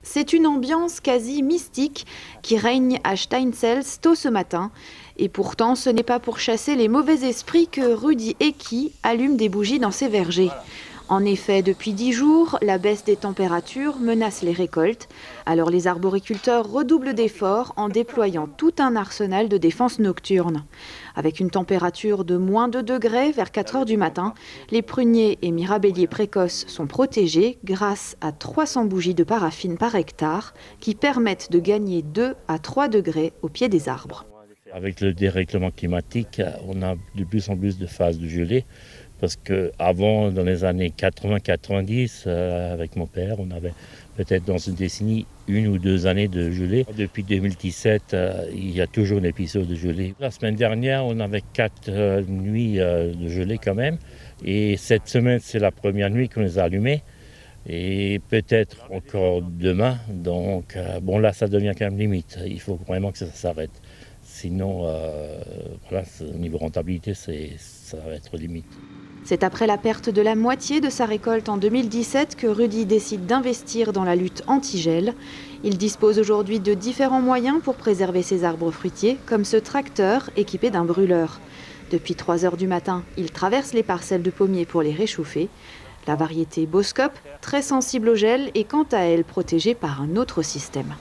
C'est une ambiance quasi mystique qui règne à Steinzels tôt ce matin. Et pourtant, ce n'est pas pour chasser les mauvais esprits que Rudy Eki allume des bougies dans ses vergers. En effet, depuis 10 jours, la baisse des températures menace les récoltes. Alors les arboriculteurs redoublent d'efforts en déployant tout un arsenal de défense nocturne. Avec une température de moins 2 degrés vers 4 heures du matin, les pruniers et mirabelliers précoces sont protégés grâce à 300 bougies de paraffine par hectare qui permettent de gagner 2 à 3 degrés au pied des arbres. Avec le dérèglement climatique, on a de plus en plus de phases de gelée. Parce qu'avant, dans les années 80-90, avec mon père, on avait peut-être dans une décennie 1 ou 2 années de gelée. Depuis 2017, il y a toujours un épisode de gelée. La semaine dernière, on avait 4 nuits de gelée quand même. Et cette semaine, c'est la première nuit qu'on les a allumées. Et peut-être encore demain. Donc bon, là, ça devient quand même limite. Il faut vraiment que ça s'arrête. Sinon, voilà, au niveau rentabilité, ça va être limite. C'est après la perte de la moitié de sa récolte en 2017 que Rudy décide d'investir dans la lutte anti-gel. Il dispose aujourd'hui de différents moyens pour préserver ses arbres fruitiers, comme ce tracteur équipé d'un brûleur. Depuis 3 heures du matin, il traverse les parcelles de pommiers pour les réchauffer. La variété Boskop, très sensible au gel, est quant à elle protégée par un autre système.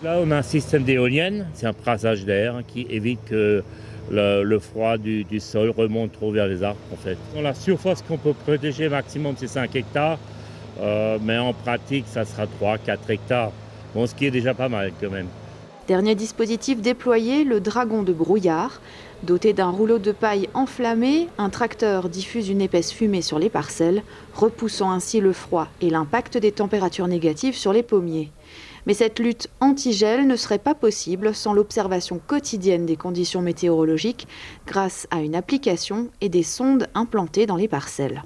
Là, on a un système d'éolienne, c'est un brassage d'air qui évite que le froid du sol remonte trop vers les arbres en fait. Dans la surface qu'on peut protéger maximum c'est 5 hectares, mais en pratique ça sera 3-4 hectares, bon, ce qui est déjà pas mal quand même. Dernier dispositif déployé, le dragon de brouillard. Doté d'un rouleau de paille enflammé, un tracteur diffuse une épaisse fumée sur les parcelles, repoussant ainsi le froid et l'impact des températures négatives sur les pommiers. Mais cette lutte anti-gel ne serait pas possible sans l'observation quotidienne des conditions météorologiques grâce à une application et des sondes implantées dans les parcelles.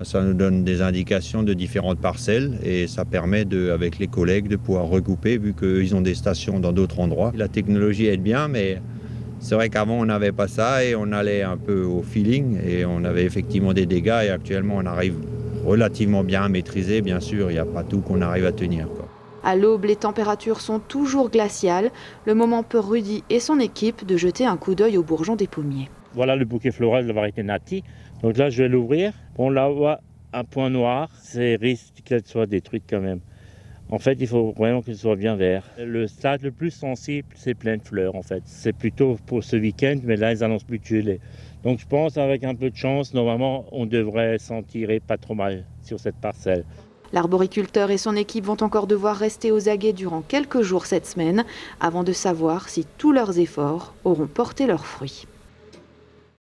Ça nous donne des indications de différentes parcelles et ça permet, avec les collègues, de pouvoir regrouper vu qu'ils ont des stations dans d'autres endroits. La technologie aide bien, mais c'est vrai qu'avant on n'avait pas ça et on allait un peu au feeling et on avait effectivement des dégâts et actuellement on arrive relativement bien à maîtriser. Bien sûr, il n'y a pas tout qu'on arrive à tenir, quoi. À l'aube, les températures sont toujours glaciales. Le moment pour Rudy et son équipe de jeter un coup d'œil aux bourgeons des pommiers. Voilà le bouquet floral de la variété Nati. Donc là, je vais l'ouvrir. On la voit un point noir. C'est risque qu'elle soit détruite quand même. En fait, il faut vraiment qu'elle soit bien vert. Le stade le plus sensible, c'est pleine fleur en fait. C'est plutôt pour ce week-end, mais là, ils annoncent plus de gelée. Donc je pense avec un peu de chance, normalement, on devrait s'en tirer pas trop mal sur cette parcelle. L'arboriculteur et son équipe vont encore devoir rester aux aguets durant quelques jours cette semaine avant de savoir si tous leurs efforts auront porté leurs fruits.